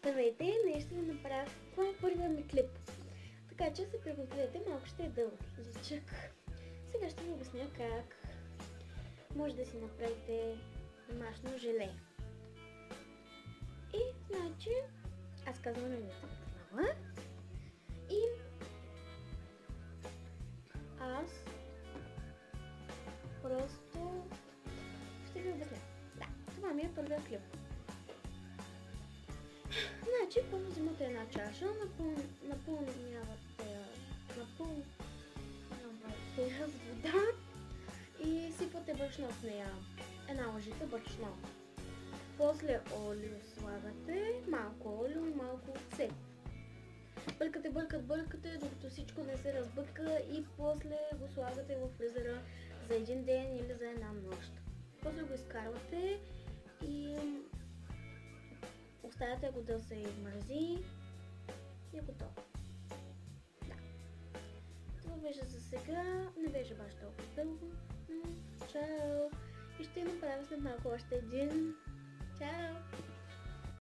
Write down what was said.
Здравейте, днес ще ви направя. Това е първият ми клип. Така че се пригответе, малко ще е дълъг. Личък. Сега ще ви обясня как може да си направите домашно желе. И значи, аз казвам името отново. И аз просто ще ви обясня. Да, това ми е първият клип. Значи, първо взимате една чаша, напълнявате с вода и сипвате брашно в нея. Една лъжица брашно. После олио слагате, малко олио и малко оцет. Бъркате, докато всичко не се разбърка и после го слагате в фризера за един ден или за една нощ. После го изкарвате и оставяте го да се измрази и е готово. Да. Това беше за сега. Не беше баш толкова дълго. Чао! И ще направя след малко още един. Чао!